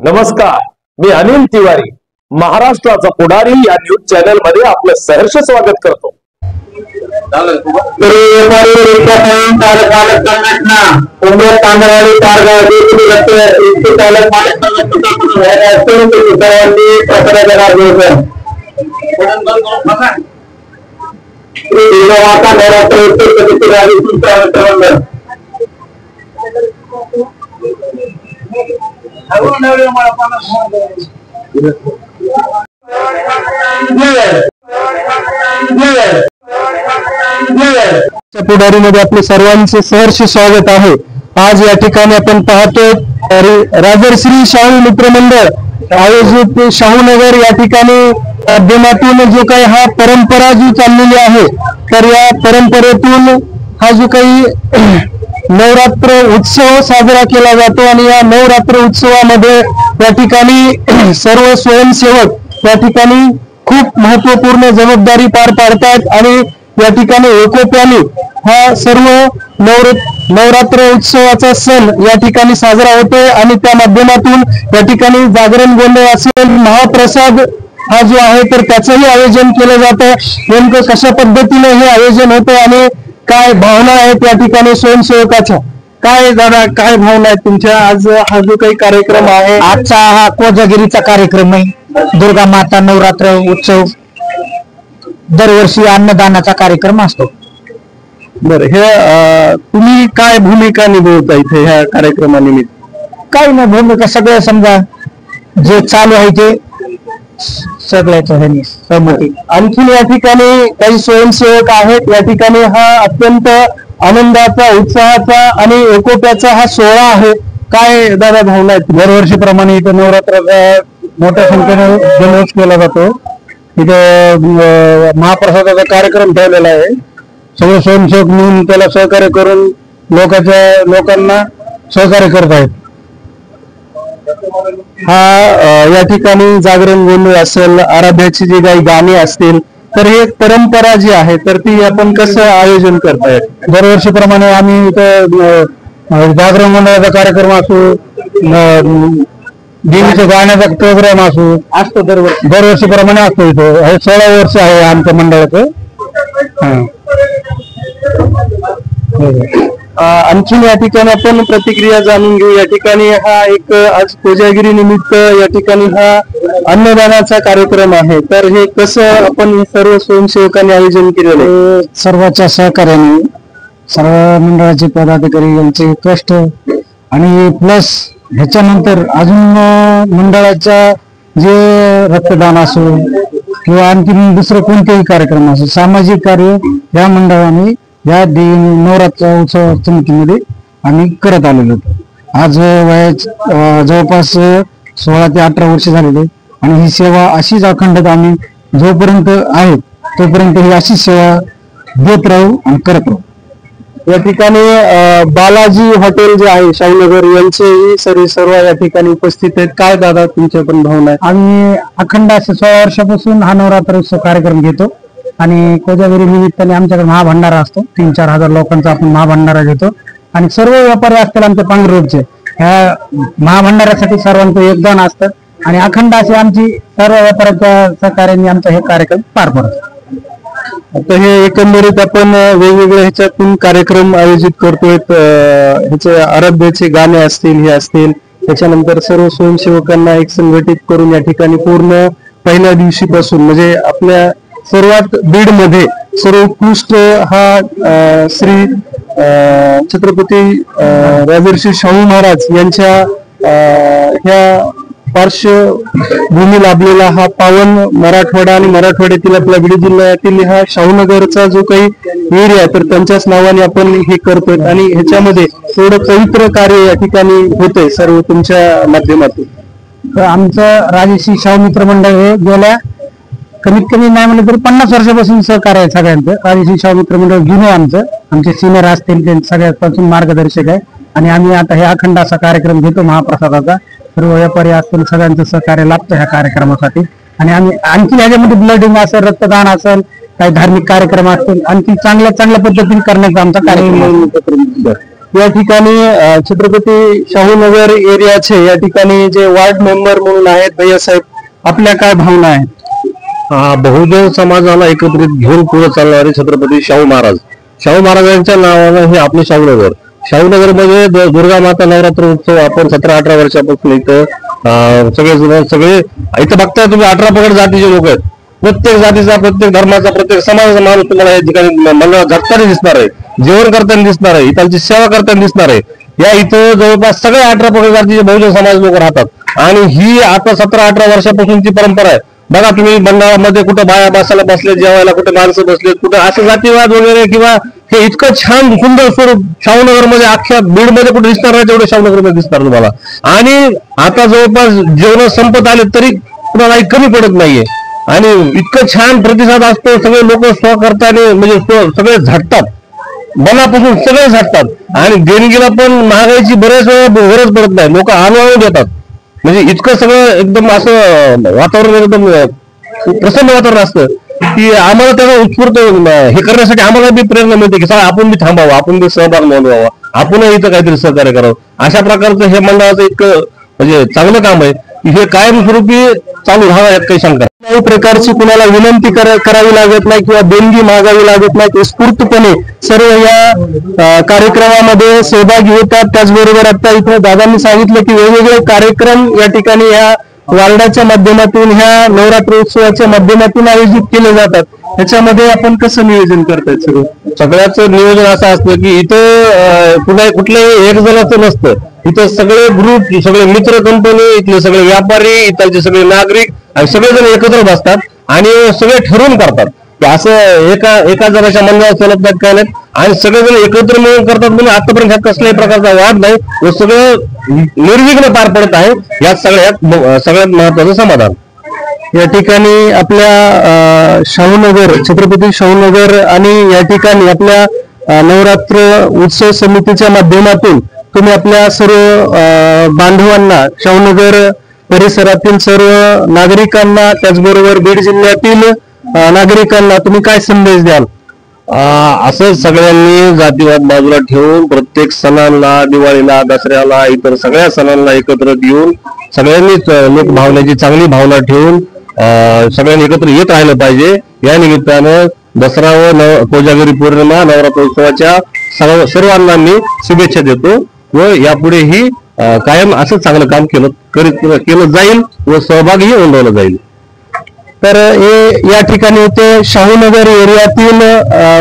नमस्कार, मी अनिल तिवारी महाराष्ट्राचा पुढारी या न्यूज चॅनल मध्ये आपलं सहर्ष स्वागत करतो। पुढारीमध्ये आपले सर्वांचे सहर्ष स्वागत आहे। आज या ठिकाणी आपण पाहतो राजर्षी शाहू मित्रमंडळ आयोजित शाहूनगर या ठिकाणी माध्यमातून जो काही हा परंपरा जी चाललेली आहे, तर या परंपरेतून हा जो काही नवरात्र उत्सव साजरा केला जातो आणि या नवरात्र उत्सवामध्ये या ठिकाणी सर्व स्वयंसेवक या ठिकाणी खूप महत्वपूर्ण जबाबदारी पार पाडतात आणि या ठिकाणी एकोप्याने हा सर्व नवरात्र उत्सवाचा सण या ठिकाणी साजरा होतोय आणि त्या माध्यमातून या ठिकाणी जागरण गोंधळ असेल, महाप्रसाद हा जो आहे तर त्याचंही आयोजन केलं जातं। नेमकं कशा पद्धतीने हे आयोजन होतं आणि काय भावना आहेत या ठिकाणी स्वयंसेवकाच्या, काय दादा काय भावना आहेत तुमच्या? आज हा जो काही कार्यक्रम आहे, आजचा हा कोजागिरीचा कार्यक्रम आहे। दुर्गा माता नवरात्र उत्सव दरवर्षी अन्नदानाचा कार्यक्रम असतो। बरं, हे तुम्ही काय भूमिका निभवता इथे ह्या कार्यक्रमानिमित्त? काही नाही भूमिका, सगळं समजा जे चालू आहे ते सगळ्याच सहमती। आणखी या ठिकाणी काही स्वयंसेवक आहेत, या ठिकाणी हा अत्यंत आनंदाचा, उत्साहाचा आणि एकोप्याचा हा सोहळा आहे। काय दादा भावना आहेत? दरवर्षीप्रमाणे इथे नवरात्राचा मोठ्या संख्येने जल्लोष केला जातो। इथे महाप्रसादाचा कार्यक्रम ठेवलेला आहे। सगळे स्वयंसेवक मिळून त्याला सहकार्य करून लोकांना सहकार्य करत आहेत। हा या ठिकाणी जागरण गोंधळ असेल, आराध्याची जी काही गाणी असतील, तर ही एक परंपरा जी आहे तर ती आपण कसं आयोजन करतायत? दरवर्षीप्रमाणे आम्ही इथं जागरण गोंधळाचा कार्यक्रम असो, देवीच्या गाण्याचा प्रोग्राम असतो दरवर्षीप्रमाणे असतो। इथं हे 16 वर्ष आहे आमच्या मंडळाचं। आणखीन या ठिकाणी आपण प्रतिक्रिया जाणून घेऊ। या ठिकाणी हा एक आज कोजागिरी निमित्त या ठिकाणी हा अन्नदानाचा कार्यक्रम आहे, तर हे कसं आपण हे सर्व स्वयंसेवकांनी आयोजन केलेलं आहे? सर्वांच्या सहकार्याने सर्व मंडळाचे पदाधिकारी यांचे कष्ट आणि प्लस ह्याच्यानंतर अजून मंडळाच्या जे रक्तदान असो किंवा आणखी दुसरं कोणतेही कार्यक्रम असो, सामाजिक कार्य या मंडळाने या नवरात्र उत्सव समितीमध्ये आम्ही करत आलेलो होतो। आज जवळपास 16 ते 18 वर्ष झालेले आणि ही सेवा अशीच अखंड आम्ही जोपर्यंत आहेत तोपर्यंत ही अशी सेवा देत राहू आणि करत राहू। या ठिकाणी बालाजी हॉटेल जे आहे शाहूनगर यांचेही सर्व या ठिकाणी उपस्थित आहेत। काय दादा तुमच्या पण भावना आहे? आम्ही अखंड असे 16 वर्षापासून हा नवरात्र उत्सव कार्यक्रम घेतो आणि कोजागिरी निमित्ताने आमच्याकडे महाभंडारा असतो। 3-4 हजार लोकांचा आपण महाभंडारा घेतो आणि सर्व व्यापारी असतील आमच्या पांगरोडचे, ह्या महाभंडाऱ्यासाठी सर्वांचं योगदान असतं आणि अखंड अशी आमची सर्व व्यापाऱ्यांच्या सहकार्याने आमचा हे कार्यक्रम पार पडतो। आता हे एकंदरीत आपण वेगवेगळ्या ह्याच्यातून कार्यक्रम आयोजित करतोय। ह्याचे आराध्याचे गाणे असतील, हे असतील, त्याच्यानंतर सर्व स्वयंसेवकांना एक संघटित करून या ठिकाणी पूर्ण पहिल्या दिवशीपासून म्हणजे आपल्या सर्वात बीड मध्ये सर्वोत्कृष्ट हा श्री छत्रपती राजर्षी शाहू महाराज यांच्या ह्या पार्श्वभूमी लाभलेला हा पावन मराठवाडा आणि मराठवाड्यातील आपल्या बीड जिल्ह्यातील हा शाहूनगरचा जो काही एरिया तर त्यांच्याच नावाने आपण हे करतोय आणि ह्याच्यामध्ये थोडं पवित्र कार्य या ठिकाणी होतंय सर्व तुमच्या माध्यमातून। तर आमचं राजर्षी शाहू मित्र मंडळ हे गेल्या कमीत कमी नाही म्हणलं तरी 50 वर्षापासून सहकार्य आहे सगळ्यांचं। राजर्षी शाहू मित्र मंडळ जुनं आमचे सिनियर असतील ते सगळ्यापासून मार्गदर्शक आहे आणि आम्ही आता हे अखंड असा कार्यक्रम घेतो महाप्रसादाचा। सर्व व्यापारी असतील सगळ्यांचं सहकार्य लाभतं ह्या कार्यक्रमासाठी आणि आम्ही आणखी ह्याच्यामध्ये ब्लडिंग असेल, रक्तदान असेल, काही धार्मिक कार्यक्रम असतील, आणखी चांगल्या पद्धतीने करण्याचा आमचा कार्यक्रम। या ठिकाणी छत्रपती शाहूनगर एरियाचे या ठिकाणी जे वार्ड मेंबर म्हणून आहेत भैयासाहेब, आपल्या काय भावना आहेत? बहुजन समाजाला एकत्रित घेऊन पुढे चालणारे छत्रपती शाहू महाराजांच्या नावानं हे आपले शाहूनगर मध्ये दुर्गा माता नवरात्र उत्सव आपण 17-18 वर्षापासून इथं सगळे इथं बघताय तुम्ही 18 पगड जातीचे लोक आहेत. प्रत्येक जातीचा, प्रत्येक धर्माचा, प्रत्येक समाजाचा माणूस तुम्हाला या ठिकाणी मंडळात झटताना दिसणार आहे, जेवण करताना दिसणार आहे, इथांची सेवा करताना दिसणार आहे. या इथं जवळपास सगळे 18 पगड जातीचे बहुजन समाज लोक राहतात आणि ही आता 17-18 वर्षापासूनची परंपरा आहे. बघा तुम्ही मंडळामध्ये कुठं बाया बसायला बसले, जेवायला कुठे माणसं बसलेत, कुठं असं जातीवाद वगैरे किंवा हे इतकं छान सुंदर स्वरूप शाहूनगर मध्ये, अख्ख्या बीड मध्ये कुठे दिसणार नाही तेवढं शाहूनगर मध्ये दिसणार तुम्हाला. आणि आता जवळपास जेवण संपत आले तरी कुणाला कमी पडत नाहीये आणि इतकं छान प्रतिसाद असतो. सगळे लोक स्व करताना म्हणजे सगळे झटतात, मनापासून सगळे झटतात आणि देणगीला पण महागाईची बरेच वेळा गरज पडत नाही, लोक आणून देतात. म्हणजे इतकं सगळं एकदम असं वातावरण एकदम प्रसन्न वातावरण असतं की आम्हाला त्याचा उत्स्फूर्त हे करण्यासाठी आम्हाला बी प्रेरणा मिळते की चला आपण बी थांबावं, आपण बी सहभाग नोंदवावा, आपणही इथं काहीतरी सहकार्य करावं. अशा प्रकारचं हे मंडळाचं इतकं म्हणजे चांगलं काम आहे की हे कायमस्वरूपी चालू राहावं यात काही शंका. काही प्रकारची कुणाला विनंती करावी लागत नाही किंवा देणगी मागावी लागत नाही, उत्स्फूर्तपणे सर्व या कार्यक्रमामध्ये सहभागी होतात. त्याचबरोबर आता इथं दादांनी सांगितलं की वेगवेगळे कार्यक्रम या ठिकाणी या वार्डाच्या माध्यमातून, ह्या नवरात्र उत्सवाच्या माध्यमातून आयोजित केले जातात. त्याच्यामध्ये आपण कसं नियोजन करतायत? सगळ्याच नियोजन असं असतं की इथं कुठल्याही एक जणाचं नसतं. इथं सगळे ग्रुप, सगळे मित्र कंपनी, इथले सगळे व्यापारी, इथलचे सगळे नागरिक सगळेजण एकत्र बसतात आणि सगळे ठरवून करतात की असं एका जणाच्या मंडळात चालत नाहीत, काय नाही, आणि सगळेजण एकत्र मिळून करतात. म्हणजे आतापर्यंत ह्यात कसल्याही प्रकारचा वाद नाही, हे सगळं निर्विघ्न पार पडत आहे. यात सगळ्यात महत्वाचं समाधान. या ठिकाणी आपल्या शाहूनगर, छत्रपती शाहूनगर आणि या ठिकाणी आपल्या नवरात्र उत्सव समितीच्या माध्यमातून तुम्ही आपल्या सर्व बांधवांना, शाहूनगर परिसरातील सर्व नागरिकांना, त्याचबरोबर बीड जिल्ह्यातील नागरिकांना तुम्ही काय संदेश द्याल? असं सगळ्यांनी जातीवाद बाजूला ठेवून प्रत्येक सणांना, दिवाळीला, दसऱ्याला, इतर सगळ्या सणांना एकत्र येऊन सगळ्यांनी लोकभावनेची चांगली भावना ठेवून सगळ्यांनी एकत्र येत राहिलं पाहिजे. या निमित्तानं दसरा व कोजागिरी पौर्णिमा नवरात्रोत्सवाच्या सर्वांना मी शुभेच्छा देतो व यापुढेही कायम असं चांगलं काम केलं जाईल व सहभागही नोंदवलं जाईल. तर हे या ठिकाणी ते शाहूनगर एरियातील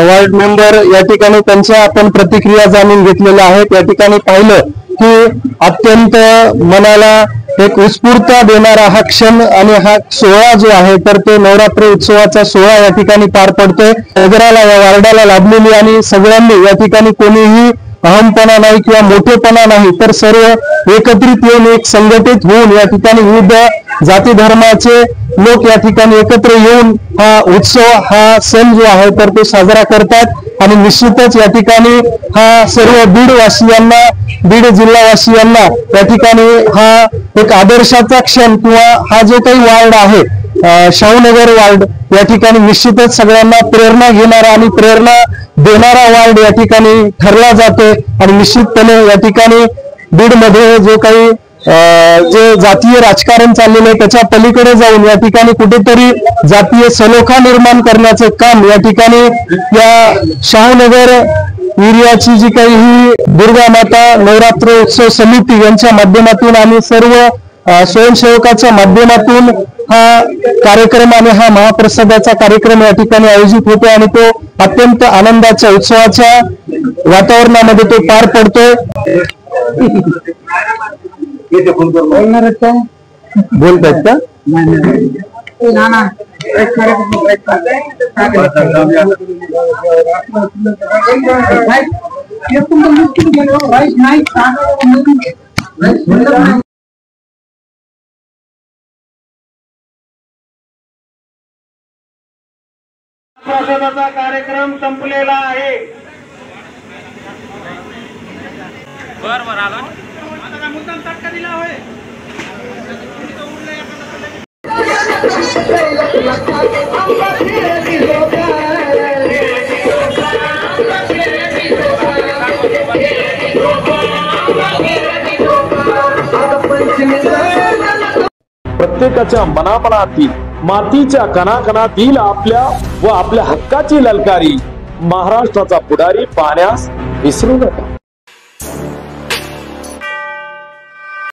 वार्ड मेंबर या ठिकाणी त्यांच्या आपण प्रतिक्रिया जाणून घेतलेल्या आहेत. या ठिकाणी पाहिलं की अत्यंत मनाला एक उत्स्फूर्तता देणारा हा क्षण आणि हा सोहळा जो आहे तर तो नवरात्र उत्सवाचा सोहळा या ठिकाणी पार पडतोय. नगराला, या वार्डाला लाभलेली आणि सगळ्यांनी या ठिकाणी कोणीही अहमपणा नाही किंवा मोठेपणा नाही, तर सर्व एकत्रित येऊन, एक संघटित होऊन या ठिकाणी विविध जाती धर्माचे लोक या ठिकाणी एकत्र येऊन हा उत्सव, हा सण जो आहे तर तो साजरा करतात. आणि निश्चितच या ठिकाणी हा सर्व बीडवासियांना, बीड जिल्हावासियांना या ठिकाणी हा एक आदर्शाचा क्षण किंवा हा जो काही वार्ड आहे शाहूनगर वार्ड, या ठिकाणी निश्चितच सगळ्यांना प्रेरणा घेणारा आणि प्रेरणा देणारा वार्ड या ठिकाणी ठरला जातोय. आणि निश्चितपणे या ठिकाणी बीडमध्ये जो काही जे जातीय राजकारण चाललेलं आहे त्याच्या पलीकडे जाऊन या ठिकाणी कुठेतरी जातीय सलोखा निर्माण करण्याचं काम या ठिकाणी या शाहूनगर एरियाची जी काही ही दुर्गा माता नवरात्र उत्सव समिती यांच्या माध्यमातून आणि सर्व स्वयंसेवकाच्या माध्यमातून हा कार्यक्रम आणि हा महाप्रसादाचा कार्यक्रम या ठिकाणी आयोजित होतो आणि तो अत्यंत आनंदाच्या, उत्सवाच्या वातावरणामध्ये तो पार पडतोय. बोलतायत का? प्रसादाचा कार्यक्रम संपलेला आहे. बर आला मुद्दाम तटका दिला होय. प्रत्येकाच्या मनामनातील मातीच्या कणाकणातील आपल्या व आपल्या हक्काची ललकारी महाराष्ट्राचा पुढारी पाहण्यास विसरू नका।